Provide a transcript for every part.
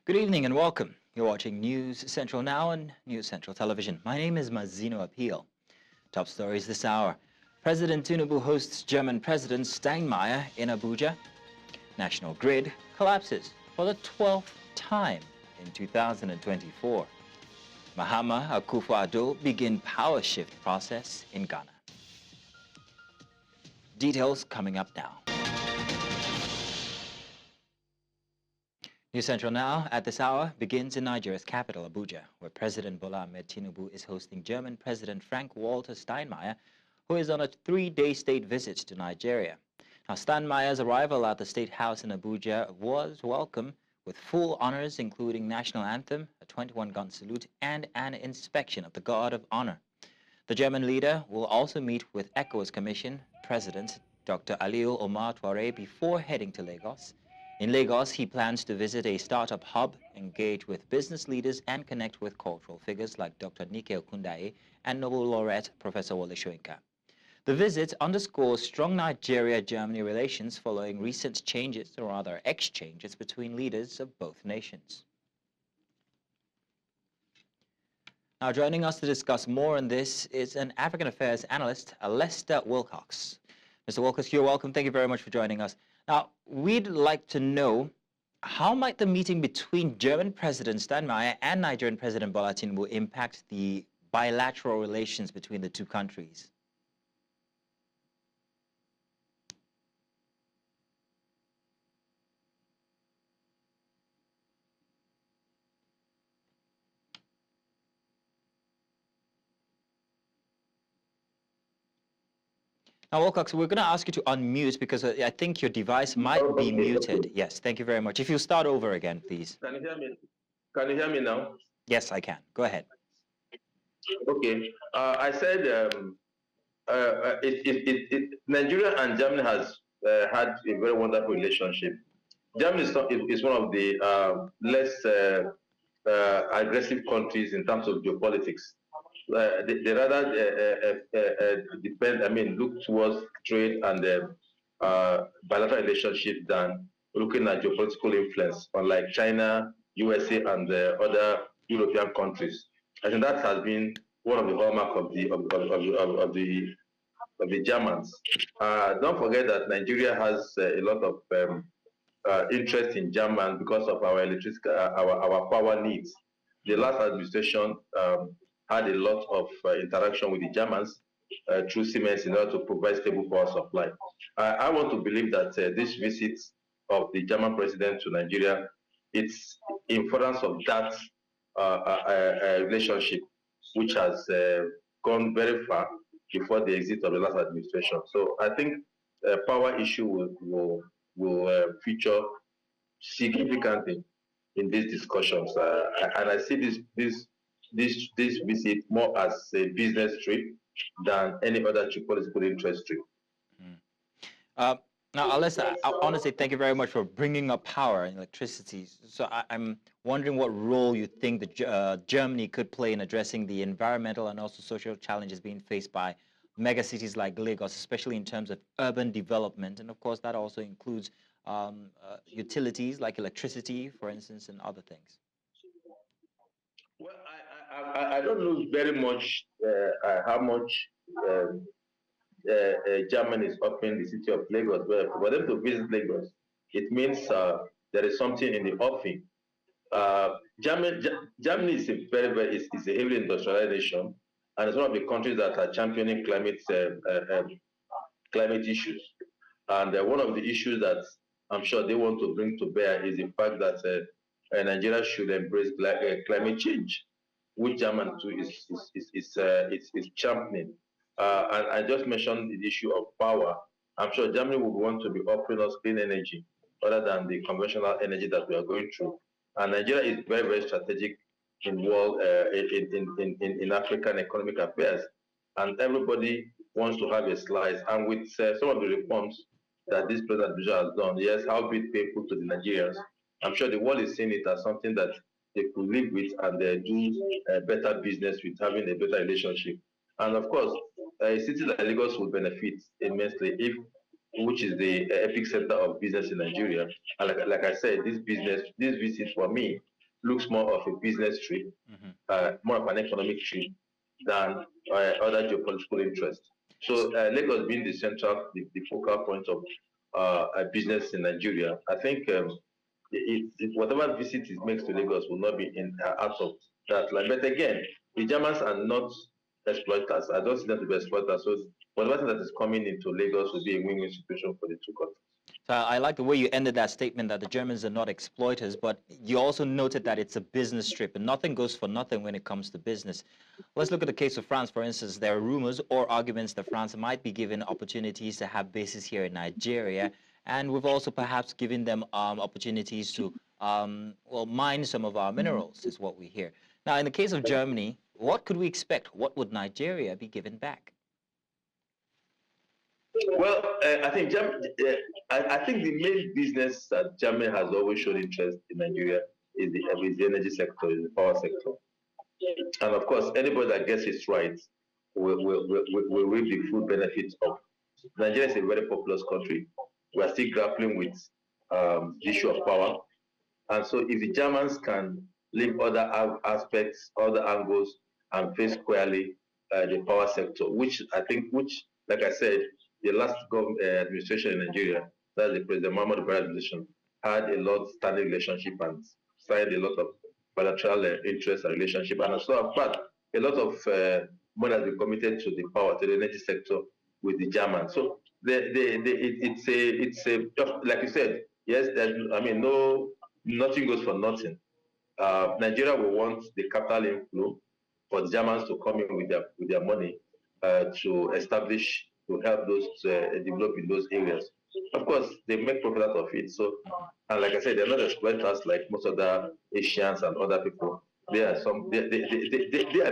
Good evening and welcome. You're watching News Central now on News Central Television. My name is Mazino Appeal. Top stories this hour. President Tinubu hosts German President Steinmeier in Abuja. National grid collapses for the 12th time in 2024. Mahama Akufo-Addo begin power shift process in Ghana. Details coming up now. News Central now at this hour begins in Nigeria's capital, Abuja, where President Bola Ahmed Tinubu is hosting German President Frank-Walter Steinmeier, who is on a 3-day state visit to Nigeria. Now, Steinmeier's arrival at the State House in Abuja was welcome with full honors, including national anthem, a 21-gun salute, and an inspection of the Guard of Honor. The German leader will also meet with ECOWAS Commission President Dr. Aliyu Omar Touare before heading to Lagos. In Lagos, he plans to visit a startup hub, engage with business leaders, and connect with cultural figures like Dr. Nike Okundaye and Nobel laureate Professor Wole Soyinka. The visit underscores strong Nigeria-Germany relations following recent changes, or rather exchanges, between leaders of both nations. Now, joining us to discuss more on this is an African affairs analyst, Lester Wilcox. Mr. Wilcox, you're welcome. Thank you very much for joining us. Now, we'd like to know, how might the meeting between German President Steinmeier and Nigerian President Bola Tinubu impact the bilateral relations between the two countries? Now, Wilcox, we're going to ask you to unmute because I think your device might be muted. Yes, thank you very much. If you start over again, please. Can you hear me? Can you hear me now? Yes, I can. Go ahead. Okay. I said Nigeria and Germany has had a very wonderful relationship. Germany is one of the less aggressive countries in terms of geopolitics. They rather look towards trade and bilateral relationship than looking at geopolitical influence, unlike China, USA, and other European countries. I think that has been one of the hallmarks of the Germans. Don't forget that Nigeria has a lot of interest in Germany because of our electricity, our power needs. The last administration had a lot of interaction with the Germans through Siemens in order to provide stable power supply. I want to believe that this visit of the German president to Nigeria, it's in furtherance of that relationship, which has gone very far before the exit of the last administration. So I think power issue will feature significantly in these discussions, and I see this visit more as a business trip than any other geopolitical interest trip. Now, Alessa, I want to say thank you very much for bringing up power and electricity. So I'm wondering what role you think that Germany could play in addressing the environmental and also social challenges being faced by megacities like Lagos, especially in terms of urban development. And of course, that also includes utilities like electricity, for instance, and other things. Well, I don't know very much how much Germany is offering the city of Lagos, but for them to visit Lagos, it means there is something in the offing. Germany is a it's a heavily industrialized nation, and it's one of the countries that are championing climate issues. And one of the issues that I'm sure they want to bring to bear is the fact that Nigeria should embrace climate change, which Germany too is championing. And I just mentioned the issue of power. I'm sure Germany would want to be offering us clean energy other than the conventional energy that we are going through. And Nigeria is very, very strategic in world in African economic affairs, and everybody wants to have a slice. And with some of the reforms that this president has done, yes, how bit painful to the Nigerians, I'm sure the world is seeing it as something that they could live with and do better business with, having a better relationship. And of course, a city like Lagos will benefit immensely, which is the epicenter of business in Nigeria. And like I said, this visit for me looks more of a business trip, more of an economic trip than other geopolitical interests. So Lagos being the focal point of business in Nigeria, I think whatever visit it makes to Lagos will not be out of that line. But again, the Germans are not exploiters. I don't see them to be exploiters. So whatever that is coming into Lagos will be a win-win situation for the two countries. So I like the way you ended that statement that the Germans are not exploiters, but you also noted that it's a business trip and nothing goes for nothing when it comes to business. Let's look at the case of France, for instance. There are rumors or arguments that France might be given opportunities to have bases here in Nigeria, and we've also perhaps given them opportunities to, well, mine some of our minerals, is what we hear. Now, in the case of Germany, what could we expect? What would Nigeria be given back? Well, I think I think the main business that Germany has always shown interest in Nigeria is the energy sector, is the power sector. And of course, anybody that gets it right will reap the full benefits of. Nigeria is a very populous country. We are still grappling with the issue of power. And so if the Germans can leave other aspects, other angles, and face squarely the power sector, which, like I said, the last administration in Nigeria, that's the President Muhammadu Buhari administration, had a lot of standing relationship and signed a lot of bilateral interest and relationship. And so, but a lot of money has been committed to the power, to the energy sector with the Germans. So it's a like you said, yes. I mean, nothing goes for nothing. Nigeria will want the capital inflow for the Germans to come in with their money to establish, to help those develop in those areas. Of course, they make profit out of it. So, and like I said, they're not exploiters like most other Asians and other people. They are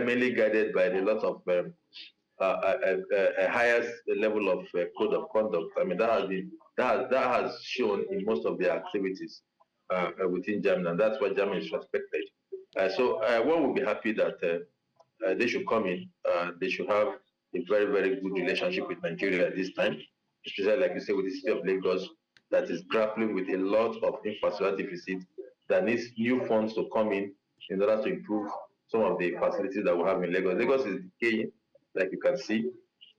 mainly guided by a lot of a higher level of code of conduct. I mean, that has shown in most of their activities within Germany, and that's why Germany is respected. So one would be happy that they should come in. They should have a very, very good relationship with Nigeria at this time, especially, like you say, with the city of Lagos that is grappling with a lot of infrastructure deficit that needs new funds to come in order to improve some of the facilities that we have in Lagos. Lagos is decaying, like you can see,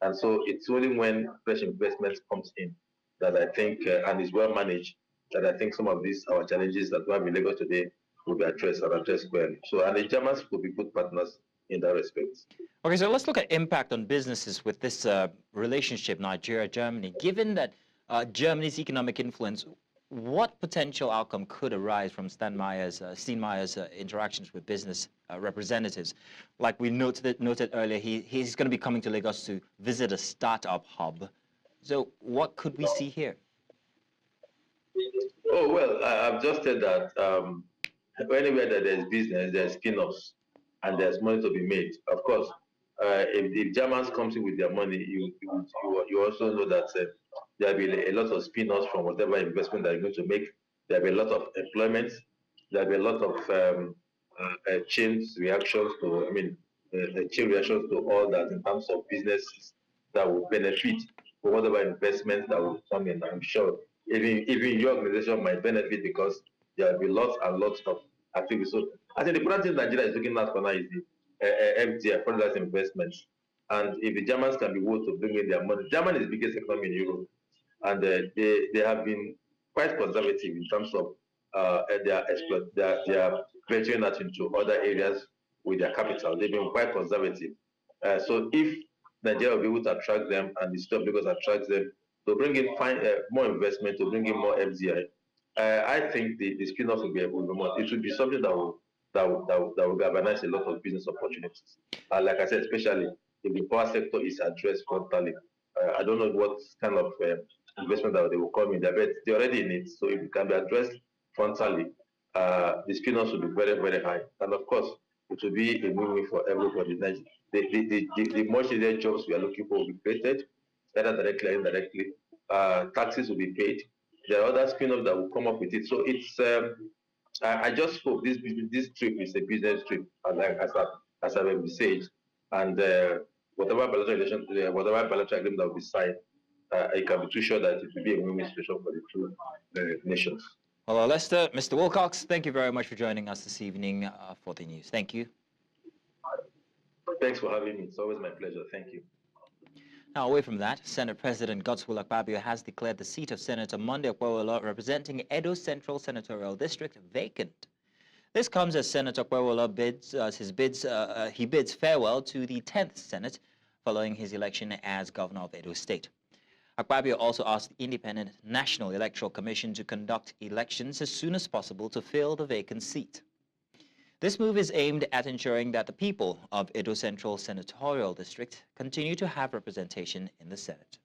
and so it's only when fresh investment comes in that I think, and is well managed, that I think some of these our challenges that we have in Lagos today will be addressed squarely. So, and the Germans will be good partners in that respect. Okay, so let's look at impact on businesses with this relationship, Nigeria-Germany. Given that Germany's economic influence, what potential outcome could arise from Steinmeier's interactions with business representatives? Like we noted earlier, he's going to be coming to Lagos to visit a startup hub. So what could we see here? Oh, well, I've just said that anywhere that there's business, there's spin-offs, and there's money to be made. Of course, if Germans comes in with their money, you also know that there'll be a lot of spin-offs from whatever investment they're going to make. There'll be a lot of employment. There'll be a lot of chain reactions to, chain reactions to all that in terms of businesses that will benefit from whatever investments that will come in. I'm sure even your organization might benefit because there'll be lots and lots of activities. So I think the important thing Nigeria is looking at for now is the FDI, foreign direct investments. And if the Germans can be able to bring in their money, Germany is the biggest economy in Europe, and they have been quite conservative in terms of their venturing out into other areas with their capital. They've been quite conservative. So if Nigeria will be able to attract them, and the state of Lagos attracts them to bring in more investment, to bring in more FDI, I think the spin-off will be more. It will be something that will galvanize a lot of business opportunities. Like I said, especially if the power sector is addressed frontally. I don't know what kind of investment that they will come in there, but they're already in it. So if it can be addressed frontally, the spin-offs will be very, very high. And of course, it will be a win-win for everybody. The much needed jobs we are looking for will be created, either directly or indirectly. Taxes will be paid. There are other spin-offs that will come up with it. So it's I just hope this trip is a business trip, as I've said, and whatever bilateral agreement that will be signed, I can be too sure that it will be a win-win situation for the two nations. Hello, Lester. Mr. Wilcox, thank you very much for joining us this evening for the news. Thank you. Thanks for having me. It's always my pleasure. Thank you. Now, away from that, Senate President Godswill Akpabio has declared the seat of Senator Monday Okpebholo representing Edo Central Senatorial District vacant. This comes as Senator Okpebholo bids farewell to the 10th Senate following his election as Governor of Edo State. Akpabio also asked the Independent National Electoral Commission to conduct elections as soon as possible to fill the vacant seat. This move is aimed at ensuring that the people of Edo Central Senatorial District continue to have representation in the Senate.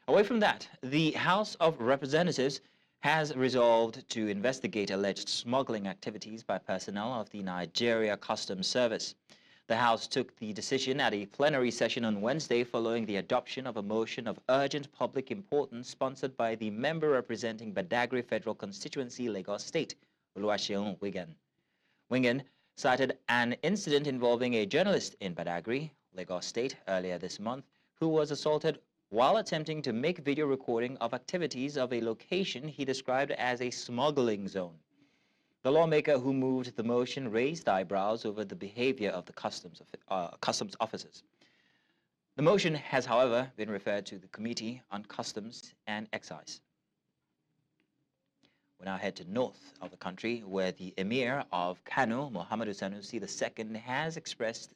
Away from that, the House of Representatives has resolved to investigate alleged smuggling activities by personnel of the Nigeria Customs Service. The House took the decision at a plenary session on Wednesday following the adoption of a motion of urgent public importance sponsored by the member representing Badagry Federal Constituency, Lagos State, Oluwaseun Wigan. Wigan cited an incident involving a journalist in Badagry, Lagos State, earlier this month, who was assaulted while attempting to make video recording of activities of a location he described as a smuggling zone. The lawmaker who moved the motion raised eyebrows over the behavior of the customs officers. The motion has, however, been referred to the Committee on Customs and Excise. We now head to north of the country, where the Emir of Kano, Muhammadu Sanusi II, has expressed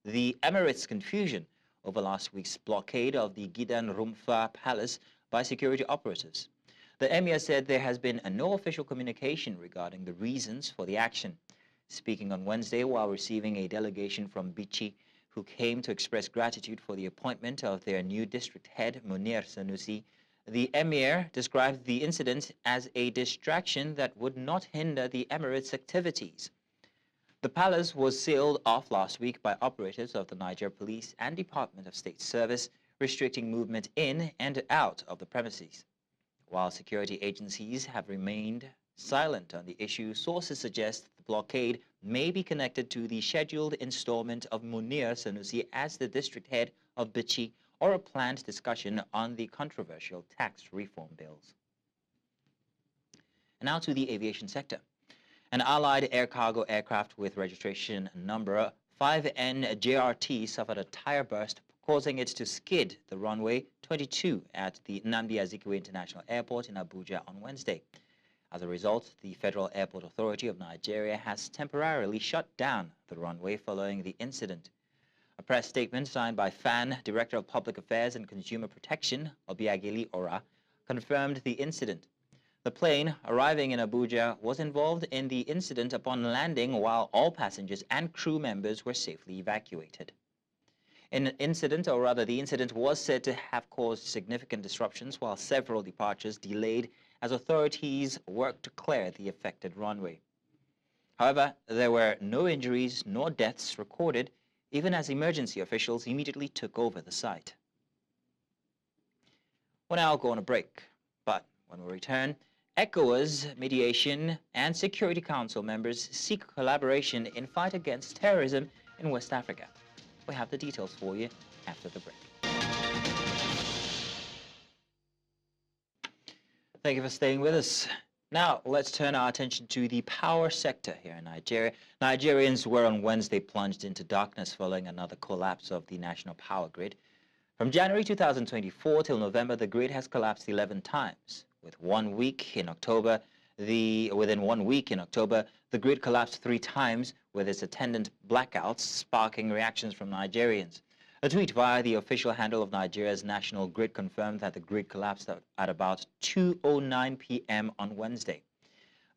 the Emirates' confusion over last week's blockade of the Gidan Rumfa Palace by security operatives. The Emir said there has been no official communication regarding the reasons for the action. Speaking on Wednesday while receiving a delegation from Bichi, who came to express gratitude for the appointment of their new district head, Munir Sanusi, the Emir described the incident as a distraction that would not hinder the Emirates' activities. The palace was sealed off last week by operatives of the Niger Police and Department of State Service, restricting movement in and out of the premises. While security agencies have remained silent on the issue, sources suggest the blockade may be connected to the scheduled installment of Munir Sanusi as the district head of Bichi, or a planned discussion on the controversial tax reform bills. And now to the aviation sector. An Allied air cargo aircraft with registration number 5NJRT suffered a tire burst, causing it to skid the runway 22 at the Nnamdi Azikiwe International Airport in Abuja on Wednesday. As a result, the Federal Airport Authority of Nigeria has temporarily shut down the runway following the incident. A press statement signed by FAN, Director of Public Affairs and Consumer Protection, Obiageli Ora, confirmed the incident. The plane, arriving in Abuja, was involved in the incident upon landing while all passengers and crew members were safely evacuated. The incident was said to have caused significant disruptions while several departures delayed as authorities worked to clear the affected runway. However, there were no injuries nor deaths recorded, even as emergency officials immediately took over the site. We'll now go on a break, but when we return, ECOWAS, Mediation, and Security Council members seek collaboration in fight against terrorism in West Africa. We have the details for you after the break. Thank you for staying with us. Now, let's turn our attention to the power sector here in Nigeria. Nigerians were on Wednesday plunged into darkness following another collapse of the national power grid. From January 2024 till November, the grid has collapsed 11 times. Within 1 week in October, the grid collapsed 3 times with its attendant blackouts, sparking reactions from Nigerians. A tweet via the official handle of Nigeria's national grid confirmed that the grid collapsed at about 2:09 p.m. on Wednesday.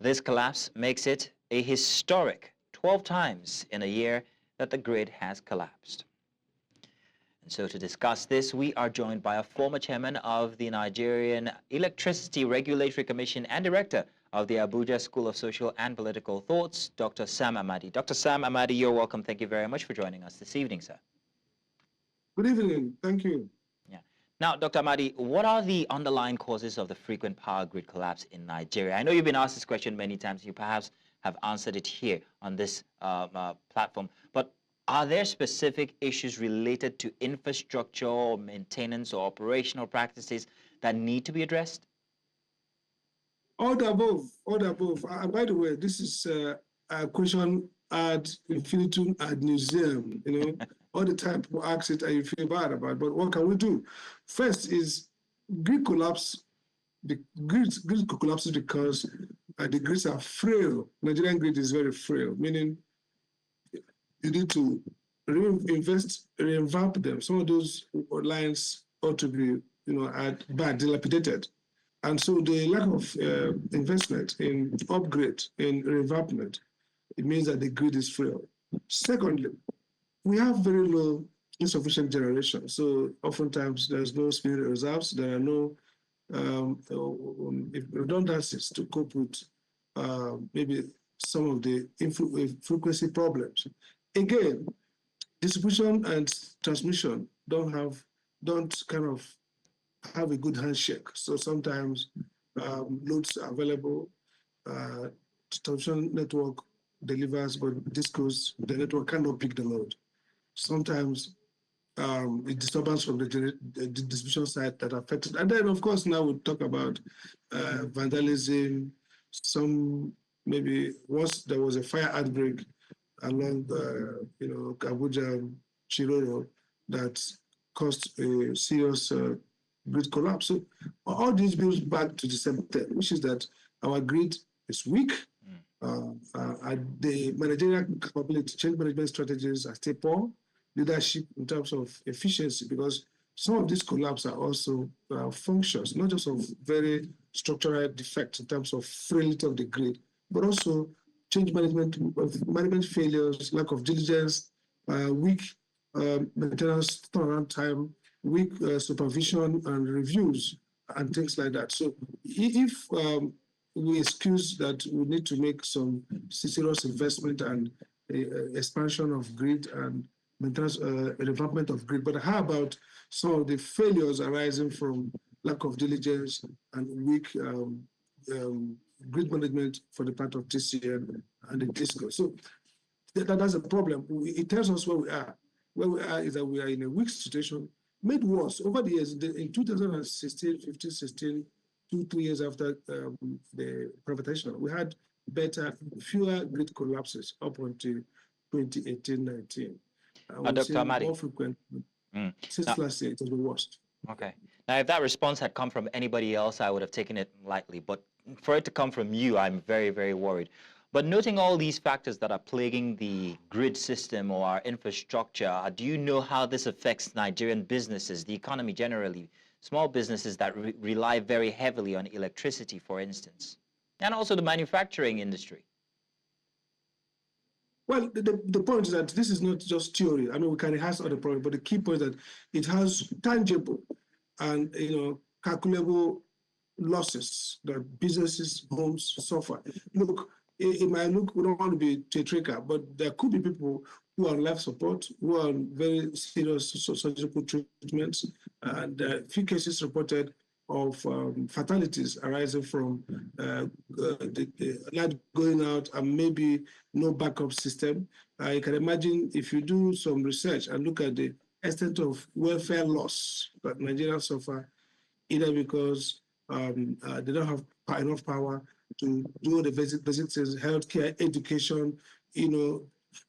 This collapse makes it a historic 12 times in a year that the grid has collapsed. And so to discuss this, we are joined by a former chairman of the Nigerian Electricity Regulatory Commission and director of the Abuja School of Social and Political Thoughts, Dr. Sam Amadi. Dr. Sam Amadi, you're welcome. Thank you very much for joining us this evening, sir. Good evening. Thank you. Yeah. Now, Dr. Amadi, what are the underlying causes of the frequent power grid collapse in Nigeria? I know you've been asked this question many times. You perhaps have answered it here on this platform. But are there specific issues related to infrastructure or maintenance or operational practices that need to be addressed? All the above, all the above. And by the way, this is a question ad infinitum ad museum. All the time people ask it and you feel bad about it. But what can we do? First is grid collapse. The grid collapses because the grids are frail. Nigerian grid is very frail, meaning you need to revamp them. Some of those lines ought to be, bad, dilapidated. And so the lack of investment in upgrade, in revampment, it means that the grid is frail. Secondly, we have very low insufficient generation. So oftentimes there's no spirit reserves. There are no redundancies to cope with maybe some of the frequency problems. Again, distribution and transmission don't kind of have a good handshake. So sometimes loads are available, transmission network delivers, but the network cannot pick the load. Sometimes a disturbance from the distribution side that affected. And then, of course, now we talk about vandalism. Maybe once there was a fire outbreak along, Abuja Chiroro that caused a serious grid collapse. So all this goes back to the same thing, which is that our grid is weak. The managerial capability, change management strategies are still poor. Leadership in terms of efficiency, because some of these collapses are also functions, not just of very structural defects in terms of frailty of the grid, but also change management failures, lack of diligence, weak maintenance turnaround time, weak supervision and reviews, and things like that. So if we excuse that we need to make some serious investment and expansion of grid and maintenance, revampment of grid, but how about some of the failures arising from lack of diligence and weak grid management for the part of TCN and the DISCO? So that's a problem. It tells us where we are. Where we are is that we are in a weak situation, made worse over the years. In 2016, 15, 16, 2-3 years after the privatization, we had fewer grid collapses up until 2018-19. Dr. Amadi. More frequent. Since last year, it was the worst. Okay. Now, if that response had come from anybody else, I would have taken it lightly. But for it to come from you, I'm very, very worried. But noting all these factors that are plaguing the grid system or our infrastructure, do you know how this affects Nigerian businesses, the economy generally, small businesses that rely very heavily on electricity, for instance, and also the manufacturing industry? Well, the point is that this is not just theory. I mean, we can rehearse other problems, but the key point is that it has tangible and calculable losses that businesses, homes suffer. Look, it might look, we don't want to be theatrical, but there could be people who are on life support, who are on very serious surgical treatments, and a few cases reported of fatalities arising from the light going out and maybe no backup system. You can imagine if you do some research and look at the extent of welfare loss that Nigerians suffer, either because they don't have enough power to do the basic things, healthcare, education,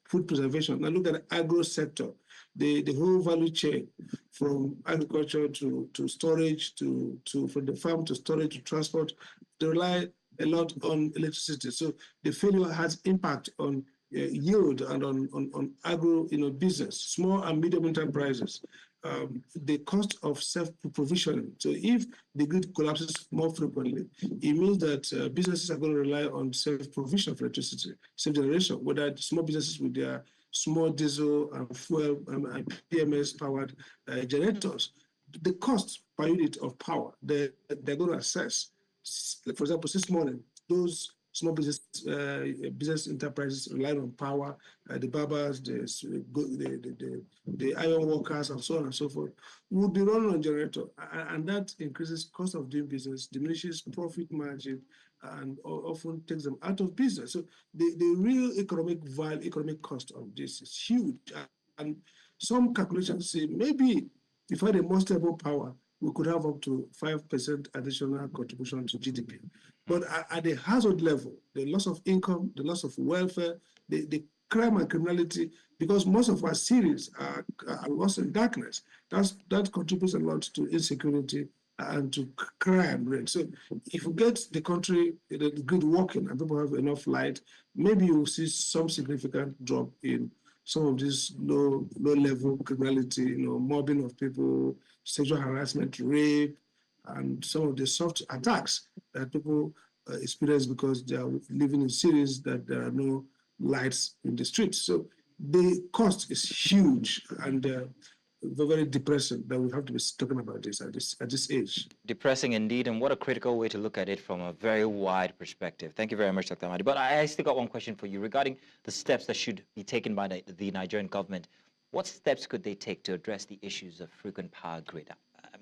food preservation. Now look at the agro sector, the whole value chain from agriculture to storage, from the farm to storage to transport. They rely a lot on electricity. So the failure has impact on yield and on agro business, small and medium enterprises. The cost of self-provisioning. So if the grid collapses more frequently, it means that businesses are going to rely on self-provision for electricity, self-generation, whether small businesses with their small diesel and fuel and PMS-powered generators. The cost per unit of power they're going to assess. For example, this morning, those small business enterprises rely on power, the barbers, the iron workers, and so on and so forth, would be running on generator. And that increases cost of doing business, diminishes profit margin, and often takes them out of business. So the real economic cost of this is huge. And some calculations say maybe if we had a more stable power, we could have up to 5% additional contribution to GDP. But at the household level, the loss of income, the loss of welfare, the crime and criminality, because most of our cities are lost in darkness. That contributes a lot to insecurity and to crime rate. So if we get the country, the grid working and people have enough light, maybe you'll see some significant drop in some of this low-level criminality, mobbing of people, sexual harassment, rape, and some of the soft attacks that people experience because they are living in cities that there are no lights in the streets. So the cost is huge and very depressing that we have to be talking about this at this age. Depressing indeed, and what a critical way to look at it from a very wide perspective. Thank you very much, Dr. Amadi. But I still got one question for you regarding the steps that should be taken by the Nigerian government. What steps could they take to address the issues of frequent power grid?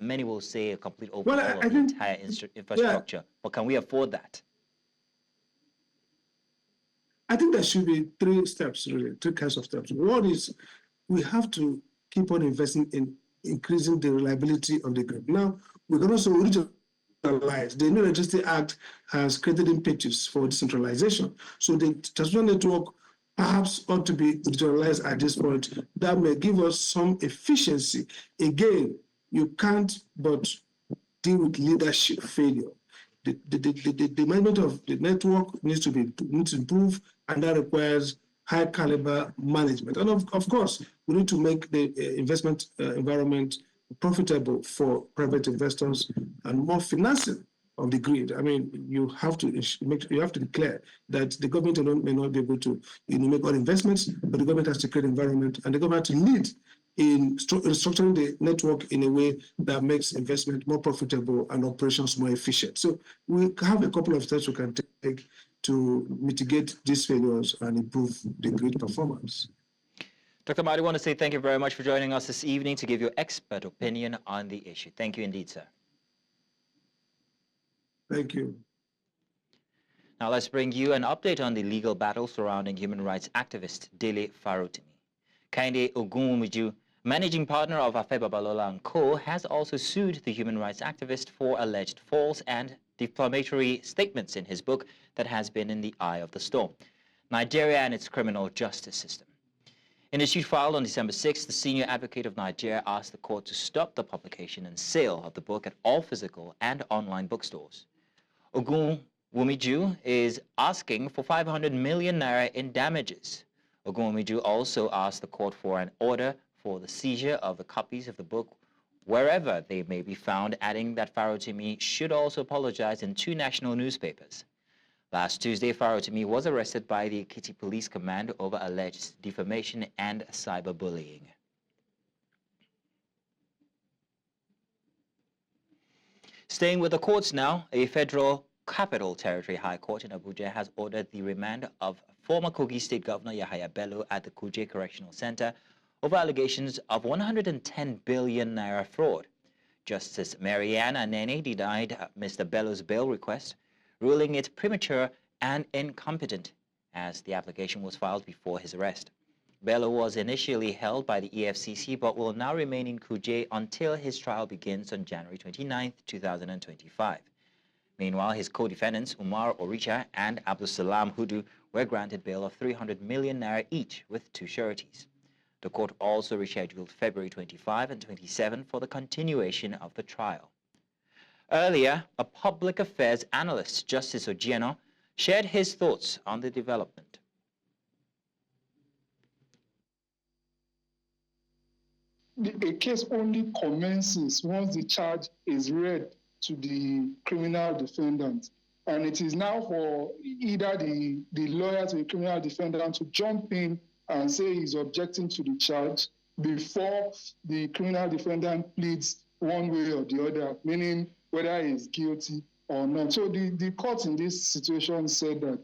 Many will say a complete overhaul of the entire infrastructure, but can we afford that? I think there should be three steps, really, three kinds of steps. One is we have to keep on investing in increasing the reliability of the grid. Now, we can also regionalize. The New Electricity Act has created impetus for decentralization. So the transmission network perhaps ought to be regionalized at this point. That may give us some efficiency. Again, you can't but deal with leadership failure. The management of the network needs to improve, and that requires high caliber management. And of course, we need to make the investment environment profitable for private investors and more financing of the grid. I mean, you have to declare that the government alone may not be able to make all investments, but the government has to create an environment, and the government has to lead in structuring the network in a way that makes investment more profitable and operations more efficient. So we have a couple of steps we can take to mitigate these failures and improve the grid performance. Dr. Amadi, I want to say thank you very much for joining us this evening to give your expert opinion on the issue. Thank you indeed, sir. Thank you. Now let's bring you an update on the legal battle surrounding human rights activist Dele Farotimi. Kainde Ogunwumiju, managing partner of Akpabio & Co., has also sued the human rights activist for alleged false and defamatory statements in his book that has been in the eye of the storm, Nigeria and its Criminal Justice System. In a suit filed on December 6, the senior advocate of Nigeria asked the court to stop the publication and sale of the book at all physical and online bookstores. Ogunwumiju is asking for 500 million naira in damages. Ogunwumiju also asked the court for an order for the seizure of the copies of the book wherever they may be found, adding that Farotimi should also apologize in 2 national newspapers. Last Tuesday, Farotimi was arrested by the Ekiti Police Command over alleged defamation and cyberbullying. Staying with the courts now, a federal Capital Territory High Court in Abuja has ordered the remand of former Kogi State Governor Yahaya Bello at the Kuje Correctional Center over allegations of 110 billion naira fraud. Justice Marianne Anene denied Mr. Bello's bail request, ruling it premature and incompetent as the application was filed before his arrest. Bello was initially held by the EFCC but will now remain in Kuje until his trial begins on January 29, 2025. Meanwhile, his co-defendants, Umar Oricha and Abdul Salam Hudu, were granted bail of 300 million naira each with 2 sureties. The court also rescheduled February 25 and 27 for the continuation of the trial. Earlier, a public affairs analyst, Justice Ojieno, shared his thoughts on the development. A case only commences once the charge is read to the criminal defendant. And it is now for either the lawyer to the criminal defendant to jump in and say he's objecting to the charge before the criminal defendant pleads one way or the other, meaning whether he's guilty or not. So the court in this situation said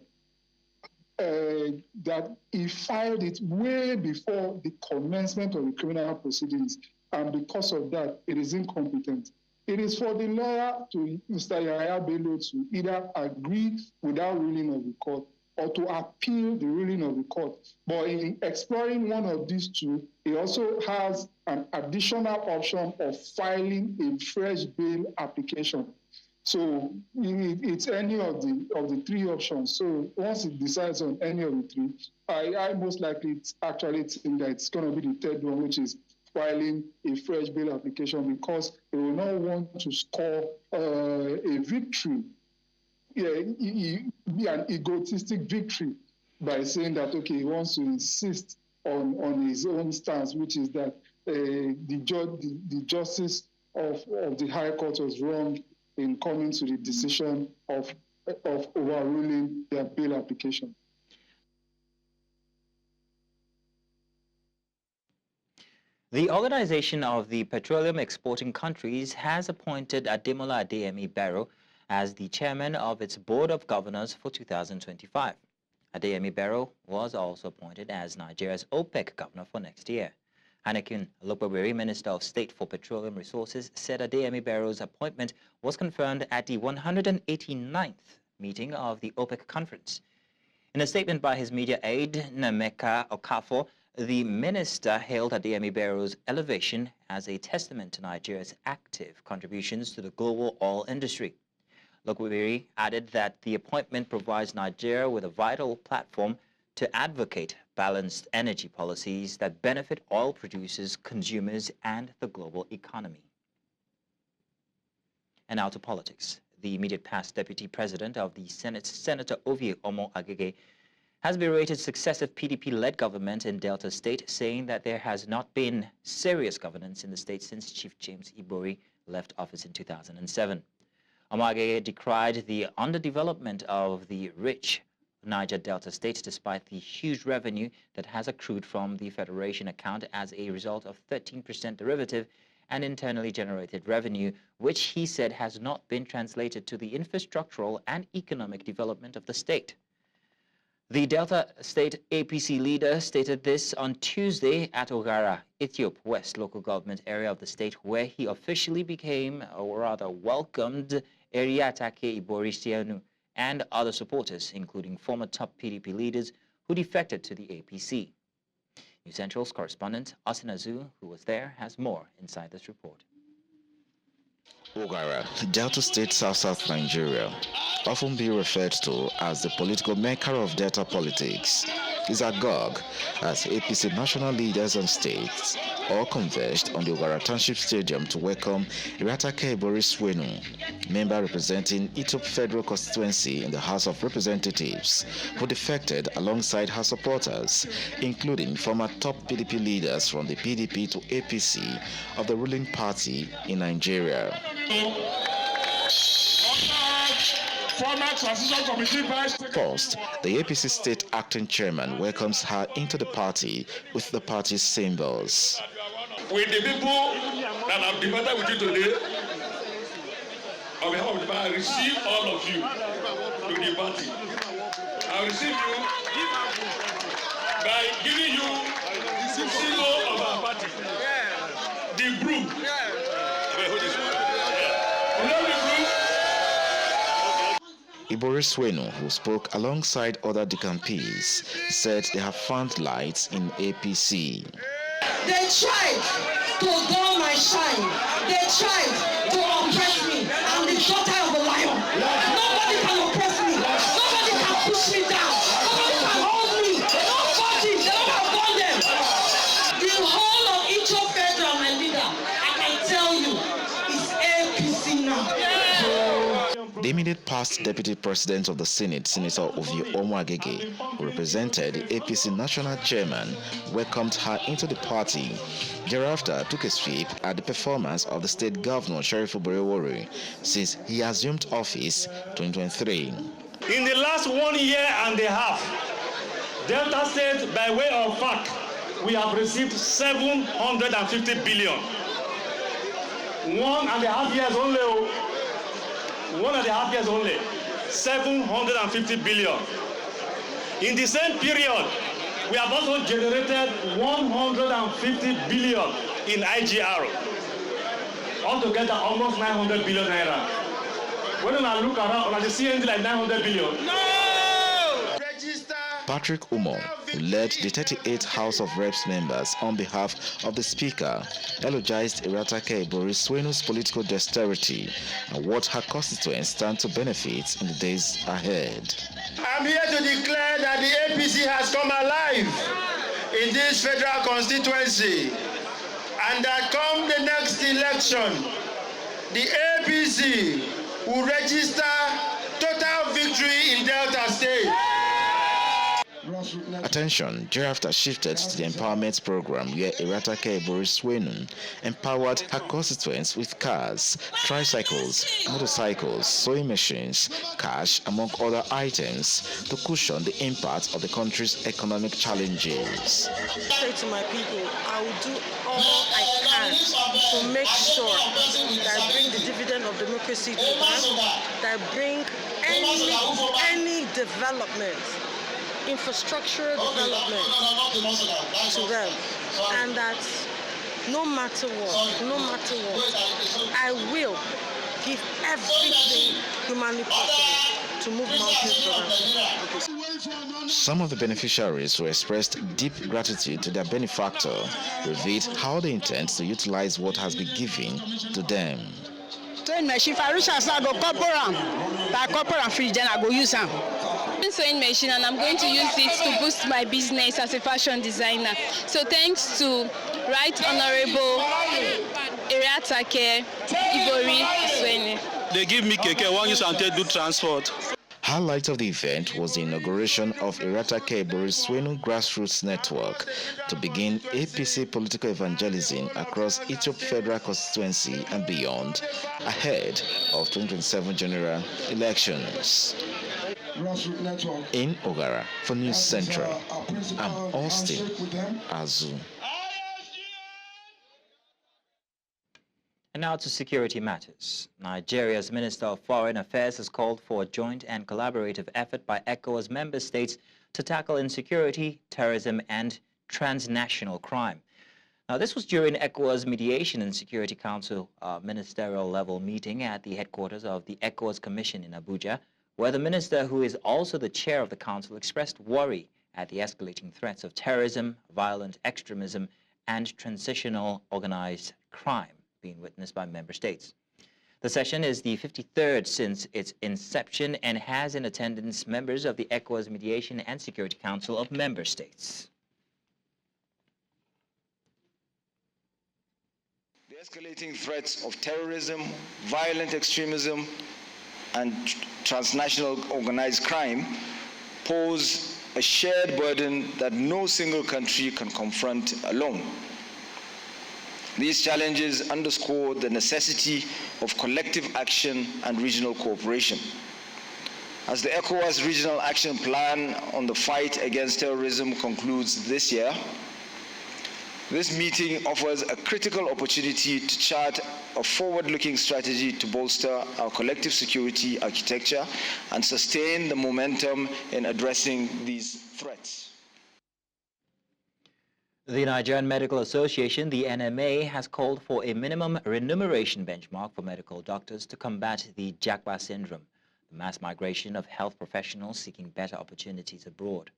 that he filed it way before the commencement of the criminal proceedings, and because of that, it is incompetent. It is for the lawyer to Mr. Yahaya Bello to either agree with that ruling of the court or to appeal the ruling of the court. But in exploring one of these two, he also has an additional option of filing a fresh bail application. So it's any of the three options. So once it decides on any of the three, I most likely actually think that it's going to be the third one, which is filing a fresh bail application, because they will not want to score a victory, an egotistic victory, by saying that, okay, he wants to insist on his own stance, which is that the justice of the High Court was wrong in coming to the decision of overruling their bail application. The Organization of the Petroleum Exporting Countries has appointed Ademola Adeyemi Barrow as the chairman of its Board of Governors for 2025. Adeyemi Barrow was also appointed as Nigeria's OPEC governor for next year. INEC Okpebholo, Minister of State for Petroleum Resources, said Adeyemi Barrow's appointment was confirmed at the 189th meeting of the OPEC conference. In a statement by his media aide, Nemeka Okafor, the minister hailed Adeyemi Barrow's elevation as a testament to Nigeria's active contributions to the global oil industry. Okpebholo added that the appointment provides Nigeria with a vital platform to advocate balanced energy policies that benefit oil producers, consumers, and the global economy. And now to politics. The immediate past Deputy President of the Senate, Senator Omo Agege, has berated successive PDP-led government in Delta State, saying that there has not been serious governance in the state since Chief James Ibori left office in 2007. Omo Agege decried the underdevelopment of the rich Niger Delta State despite the huge revenue that has accrued from the Federation account as a result of 13% derivative and internally generated revenue, which he said has not been translated to the infrastructural and economic development of the state. The Delta State APC leader stated this on Tuesday at Ogara, Ethiop West local government area of the state, where he officially became, or rather welcomed, Eriatake Ibori and other supporters, including former top PDP leaders who defected to the APC. News Central's correspondent, Asin Azu, who was there, has more inside this report. Ogara, Delta State, South Nigeria, often be referred to as the political mecca of Delta politics, is agog as APC national leaders and states all converged on the Ogara Township Stadium to welcome Iratake Ibori, member representing Ethiop Federal Constituency in the House of Representatives, who defected alongside her supporters, including former top PDP leaders from the PDP to APC of the ruling party in Nigeria. First, the APC state acting chairman welcomes her into the party with the party's symbols. With the people that have debated with you today, on behalf of the party, I receive all of you to the party. I receive you by giving you the symbol of our party, the group. Ibori Swenu, who spoke alongside other decampees, said they have found lights in APC. They tried to dull my shine. They tried to oppress me. I'm the daughter of a lion. Nobody can oppress me. Nobody can push me down. Nobody can hold me. Nobody. They don't have done them. The whole of Ethiop Federal, my leader, I can tell you, is APC now. The immediate past Deputy President of the Senate, Senator Omo Agege, who represented the APC National Chairman, welcomed her into the party. Thereafter, took a sweep at the performance of the State Governor, Sheriff Oborewori, since he assumed office 2023. In the last 1 year and a half, Delta State, by way of fact, we have received 750 billion. 1.5 years only. 1.5 years only, 750 billion. In the same period, we have also generated 150 billion in IGR. Altogether, almost 900 billion naira. When I look around, I see anything like 900 billion. No! Patrick Umo, who led the 38th House of Reps members on behalf of the Speaker, eulogized Eratake Boriswenu's political dexterity and what her constituents stand to benefit in the days ahead. I'm here to declare that the APC has come alive in this federal constituency, and that come the next election, the APC will register total victory in Delta State. Attention thereafter shifted to the empowerment program where Eratake Boriswenu empowered her constituents with cars, tricycles, motorcycles, sewing machines, cash, among other items to cushion the impact of the country's economic challenges. Say to my people, I will do all I can to make sure that I bring the dividend of democracy to them, that I bring any development, infrastructural development to them, and that no matter what, I will give everything humanly possible to move mountains for them. Some of the beneficiaries who expressed deep gratitude to their benefactor revealed how they intend to utilize what has been given to them. Machine, if I reach out, I go copper and free, then I go use them. Sewing machine, and I'm going to use it to boost my business as a fashion designer. So thanks to Right Honorable Eratake Boriswenu. They give me keke, one use and do transport. Highlight of the event was the inauguration of Eratake Boriswenu Grassroots Network to begin APC political evangelism across Ethiopia Federal Constituency and beyond, ahead of 2027 general elections. In Ogara for News Central, I'm Austin Azu. And now to security matters. Nigeria's Minister of Foreign Affairs has called for a joint and collaborative effort by ECOWAS member states to tackle insecurity, terrorism, and transnational crime. Now, this was during ECOWAS Mediation and Security Council ministerial level meeting at the headquarters of the ECOWAS Commission in Abuja, where the minister, who is also the chair of the council, expressed worry at the escalating threats of terrorism, violent extremism, and transitional organized crime being witnessed by member states. The session is the 53rd since its inception and has in attendance members of the ECOWAS Mediation and Security Council of member states. The escalating threats of terrorism, violent extremism, and transnational organized crime pose a shared burden that no single country can confront alone. These challenges underscore the necessity of collective action and regional cooperation. As the ECOWAS Regional Action Plan on the fight against terrorism concludes this year, this meeting offers a critical opportunity to chart a forward-looking strategy to bolster our collective security architecture and sustain the momentum in addressing these threats. The Nigerian Medical Association, the NMA, has called for a minimum remuneration benchmark for medical doctors to combat the Jagba syndrome, the mass migration of health professionals seeking better opportunities abroad.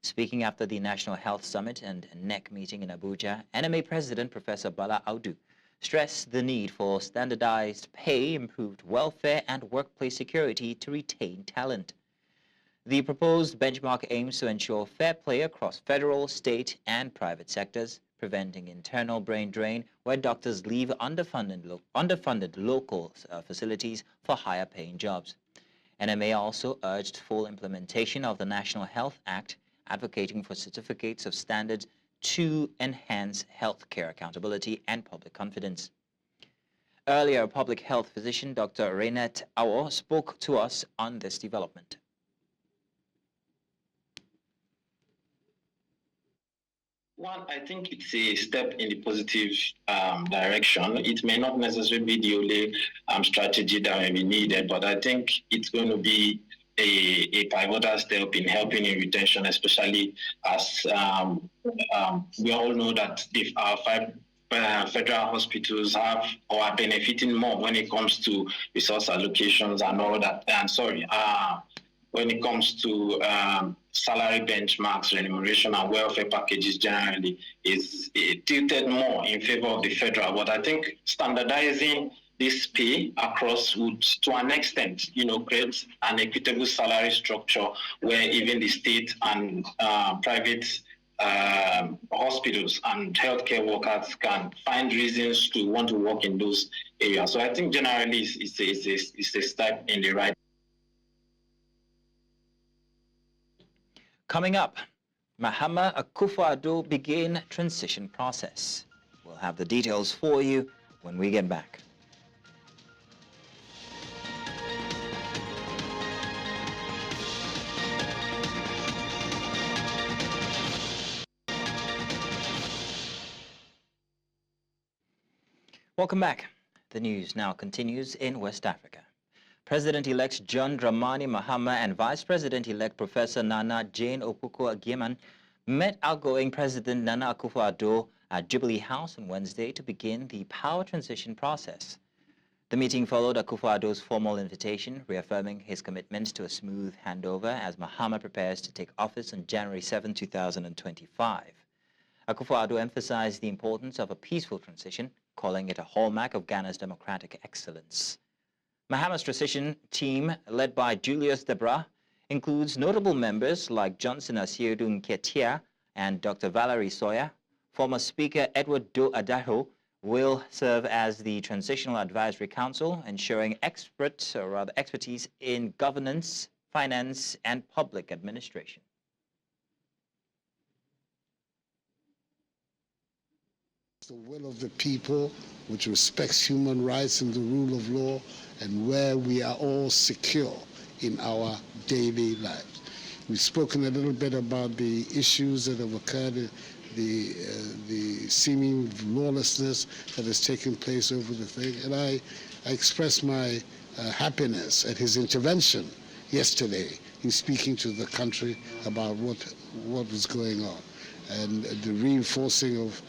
Speaking after the National Health Summit and INEC meeting in Abuja, NMA President Professor Bala Audu stressed the need for standardized pay, improved welfare, and workplace security to retain talent. The proposed benchmark aims to ensure fair play across federal, state, and private sectors, preventing internal brain drain where doctors leave underfunded local facilities for higher-paying jobs. NMA also urged full implementation of the National Health Act, advocating for certificates of standards to enhance healthcare accountability and public confidence. Earlier, public health physician Dr. Reinette Awo spoke to us on this development. One, I think it's a step in the positive direction. It may not necessarily be the only strategy that may be needed, but I think it's going to be a pivotal step in helping in retention, especially as we all know that if our federal hospitals have or are benefiting more when it comes to resource allocations and all that, when it comes to salary benchmarks, remuneration, and welfare packages generally is tilted more in favor of the federal. But I think standardizing this pay across would, to an extent, create an equitable salary structure where even the state and private hospitals and healthcare workers can find reasons to want to work in those areas. So I think generally it's a step in the right. Coming up, Mahama Akufo-Addo begin transition process. We'll have the details for you when we get back. Welcome back. The news now continues in West Africa. President-elect John Dramani Mahama and Vice President-elect Professor Nana Jane Opoku-Agyeman met outgoing President Nana Akufo-Addo at Jubilee House on Wednesday to begin the power transition process. The meeting followed Akufo-Addo's formal invitation, reaffirming his commitment to a smooth handover as Mahama prepares to take office on January 7, 2025. Akufo-Addo emphasized the importance of a peaceful transition, calling it a hallmark of Ghana's democratic excellence. Mahama's transition team, led by Julius Debra, includes notable members like Johnson Asiedu Nketiah and Dr. Valerie Sawyer. Former Speaker Edward Do Adaho will serve as the Transitional Advisory Council, ensuring expertise in governance, finance, and public administration. The will of the people, which respects human rights and the rule of law, and where we are all secure in our daily lives. We've spoken a little bit about the issues that have occurred, the seeming lawlessness that has taken place over the thing, and I express my happiness at his intervention yesterday in speaking to the country about what was going on, and the reinforcing of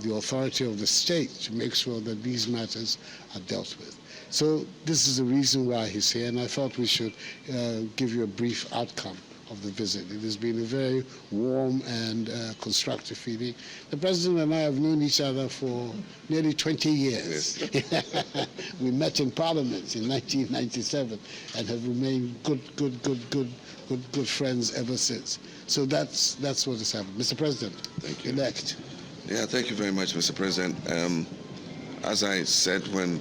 the authority of the state to make sure that these matters are dealt with. So this is the reason why he's here, and I thought we should give you a brief outcome of the visit. It has been a very warm and constructive feeling. The President and I have known each other for nearly 20 years. Yes. We met in Parliament in 1997 and have remained good friends ever since. So that's what has happened. Mr. President, thank you. Elect. Yeah, thank you very much, Mr. President. As I said when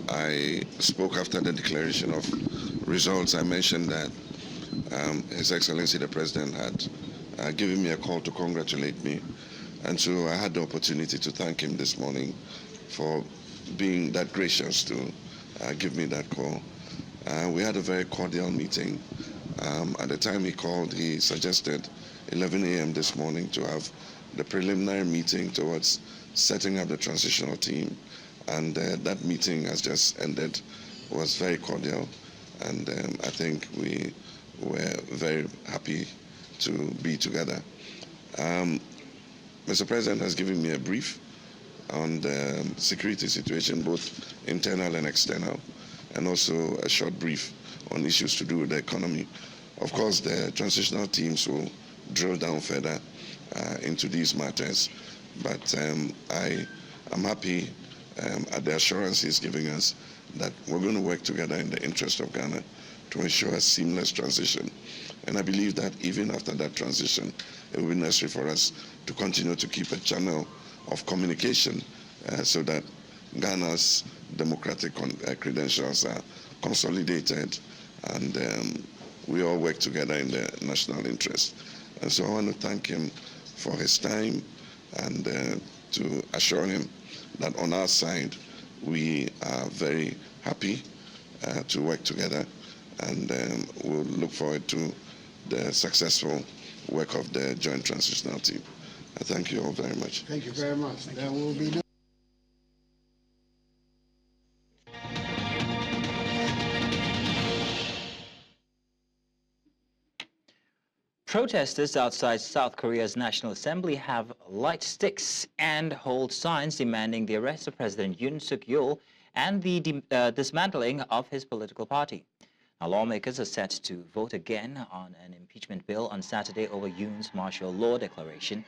I spoke after the declaration of results, I mentioned that His Excellency the President had given me a call to congratulate me. And so I had the opportunity to thank him this morning for being that gracious to give me that call. We had a very cordial meeting. At the time he called, he suggested 11 a.m. this morning to have the preliminary meeting towards setting up the transitional team. And that meeting has just ended, was very cordial. And I think we were very happy to be together. Mr. President has given me a brief on the security situation, both internal and external, and also a short brief on issues to do with the economy. Of course, the transitional teams will drill down further into these matters, but I am happy at the assurance he's giving us that we're going to work together in the interest of Ghana to ensure a seamless transition. And I believe that even after that transition, it will be necessary for us to continue to keep a channel of communication so that Ghana's democratic credentials are consolidated and we all work together in the national interest. And so I want to thank him for his time and to assure him that on our side, we are very happy to work together, and we'll look forward to the successful work of the Joint Transitional Team. I thank you all very much. Thank you very much. There will be no Protesters outside South Korea's National Assembly have light sticks and hold signs demanding the arrest of President Yoon Suk-yeol and the dismantling of his political party. Now, lawmakers are set to vote again on an impeachment bill on Saturday over Yoon's martial law declaration.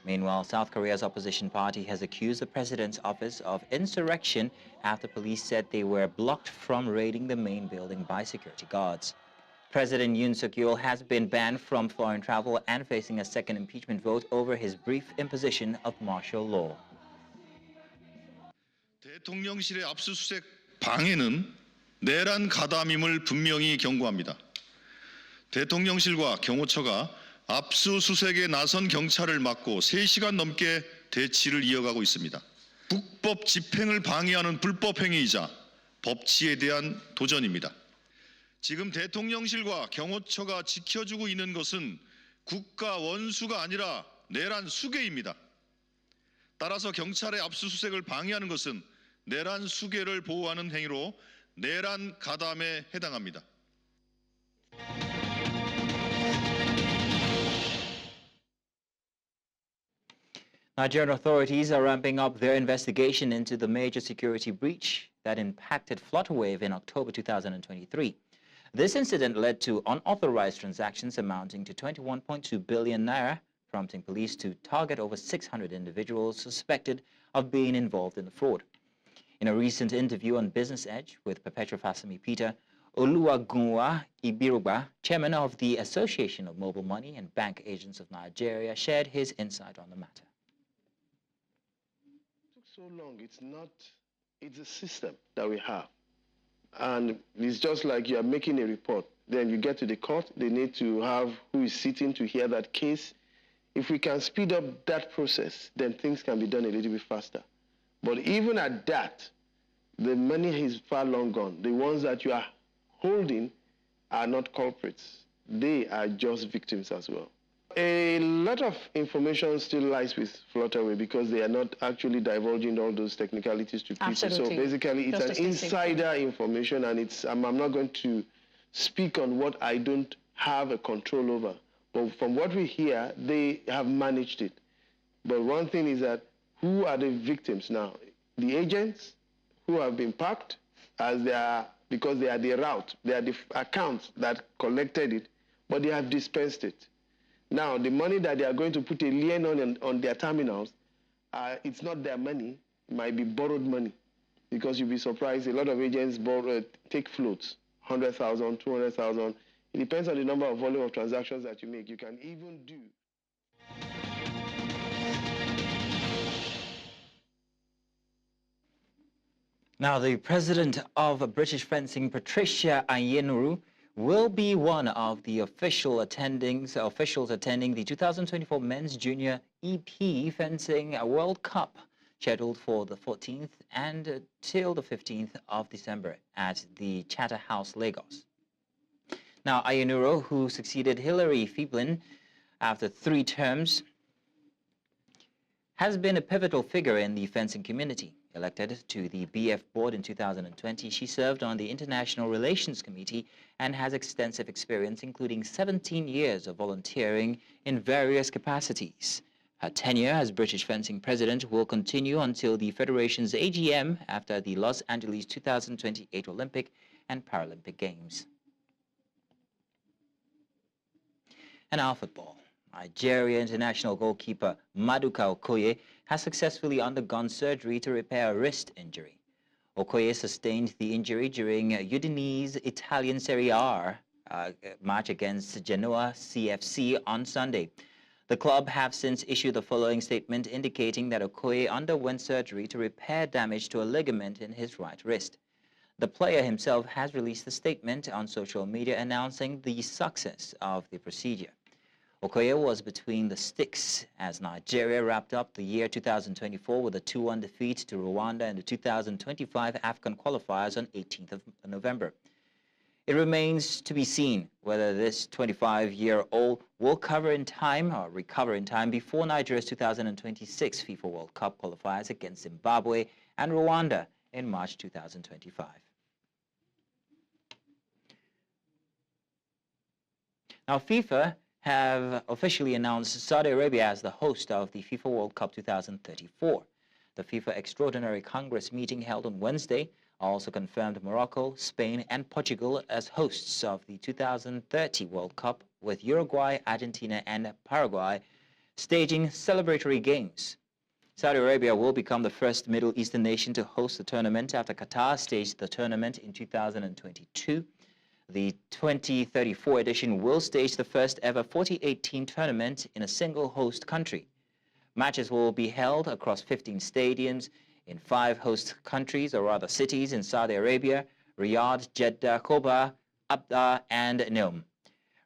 Meanwhile, South Korea's opposition party has accused the president's office of insurrection after police said they were blocked from raiding the main building by security guards. President Yoon Suk-yeol has been banned from foreign travel and facing a second impeachment vote over his brief imposition of martial law. 대통령실의 압수수색 방해는 내란 가담임을 분명히 경고합니다. 대통령실과 경호처가 압수수색에 나선 경찰을 막고 3시간 넘게 대치를 이어가고 있습니다. 국법 집행을 방해하는 불법 행위이자 법치에 대한 도전입니다. 지금 대통령실과 경호처가 지켜주고 있는 것은 국가 원수가 아니라 내란 수괴입니다. 따라서 경찰의 압수수색을 방해하는 것은 내란 수괴를 보호하는 행위로 내란 가담에 해당합니다. Nigerian authorities are ramping up their investigation into the major security breach that impacted Flutterwave in October 2023. This incident led to unauthorized transactions amounting to 21.2 billion naira, prompting police to target over 600 individuals suspected of being involved in the fraud. In a recent interview on Business Edge with Perpetua Fasimi Peter, Oluwagunwa Ibiruba, chairman of the Association of Mobile Money and Bank Agents of Nigeria, shared his insight on the matter. It took so long. It's a system that we have. And it's just like you are making a report. Then you get to the court, they need to have who is sitting to hear that case. If we can speed up that process, then things can be done a little bit faster. But even at that, the money is far long gone. The ones that you are holding are not culprits. They are just victims as well. A lot of information still lies with Flutterwave because they are not actually divulging all those technicalities to people. Absolutely. So basically, it's an insider information, and I'm not going to speak on what I don't have a control over. But from what we hear, they have managed it. But one thing is that who are the victims now? The agents who have been parked as they are, because they are the route, they are the accounts that collected it, but they have dispensed it. Now, the money that they are going to put a lien on their terminals, it's not their money, it might be borrowed money. Because you'll be surprised, a lot of agents take floats, 100,000, 200,000. It depends on the number of volume of transactions that you make. You can even do. Now, the president of British fencing, Patricia Ayenuru, will be one of the officials attending the 2024 Men's Junior EP Fencing World Cup, scheduled for the 14th and till the 15th of December at the Chatter House, Lagos. Now, Ayenuru, who succeeded Hilary Feeblin after 3 terms, has been a pivotal figure in the fencing community. Elected to the BF board in 2020, she served on the International Relations Committee and has extensive experience, including 17 years of volunteering in various capacities. Her tenure as British fencing president will continue until the Federation's AGM after the Los Angeles 2028 Olympic and Paralympic Games. And now football. Nigeria international goalkeeper Maduka Okoye has successfully undergone surgery to repair a wrist injury. Okoye sustained the injury during Udinese's Italian Serie A match against Genoa CFC on Sunday. The club have since issued the following statement indicating that Okoye underwent surgery to repair damage to a ligament in his right wrist. The player himself has released a statement on social media announcing the success of the procedure. Okoye was between the sticks as Nigeria wrapped up the year 2024 with a 2-1 defeat to Rwanda in the 2025 AFCON qualifiers on 18th of November. It remains to be seen whether this 25-year-old will recover in time before Nigeria's 2026 FIFA World Cup qualifiers against Zimbabwe and Rwanda in March 2025. Now, FIFA have officially announced Saudi Arabia as the host of the FIFA World Cup 2034. The FIFA Extraordinary Congress meeting held on Wednesday also confirmed Morocco, Spain, and Portugal as hosts of the 2030 World Cup, with Uruguay, Argentina, and Paraguay staging celebratory games. Saudi Arabia will become the first Middle Eastern nation to host the tournament after Qatar staged the tournament in 2022. The 2034 edition will stage the first ever 48-team tournament in a single host country. Matches will be held across 15 stadiums in 5 host countries, or rather cities, in Saudi Arabia: Riyadh, Jeddah, Khobar, Abda, and Neom.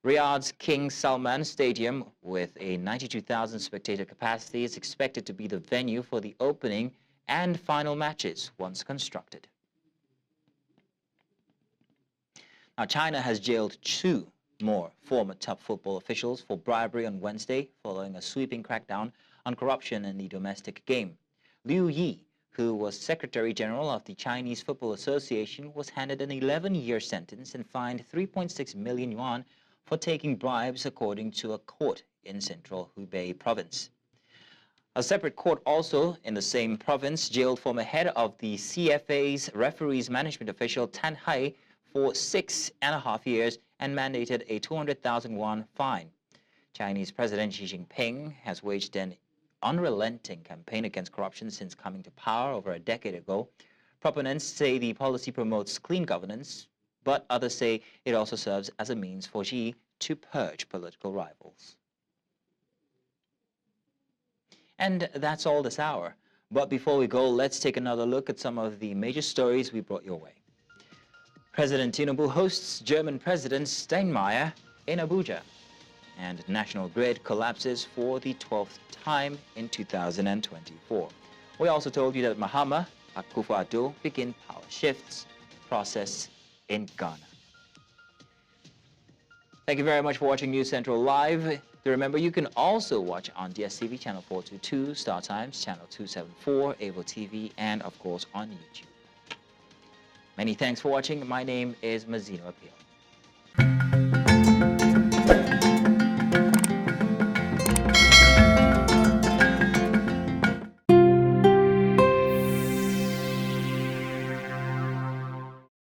Riyadh's King Salman Stadium, with a 92,000 spectator capacity, is expected to be the venue for the opening and final matches once constructed. Now, China has jailed 2 more former top football officials for bribery on Wednesday, following a sweeping crackdown on corruption in the domestic game. Liu Yi, who was Secretary General of the Chinese Football Association, was handed an 11-year sentence and fined 3.6 million yuan for taking bribes, according to a court in central Hubei province. A separate court also in the same province jailed former head of the CFA's referees management official Tan Hai for 6.5 years and mandated a 200,000 won fine. Chinese President Xi Jinping has waged an unrelenting campaign against corruption since coming to power over a decade ago. Proponents say the policy promotes clean governance, but others say it also serves as a means for Xi to purge political rivals. And that's all this hour. But before we go, let's take another look at some of the major stories we brought your way. President Tinubu hosts German President Steinmeier in Abuja. And National Grid collapses for the 12th time in 2024. We also told you that Mahama Akufo-Addo begin power shifts process in Ghana. Thank you very much for watching News Central Live. Remember, you can also watch on DSTV channel 422, Star Times channel 274, Avo TV, and of course on YouTube. Many thanks for watching. My name is Mazino Appeal.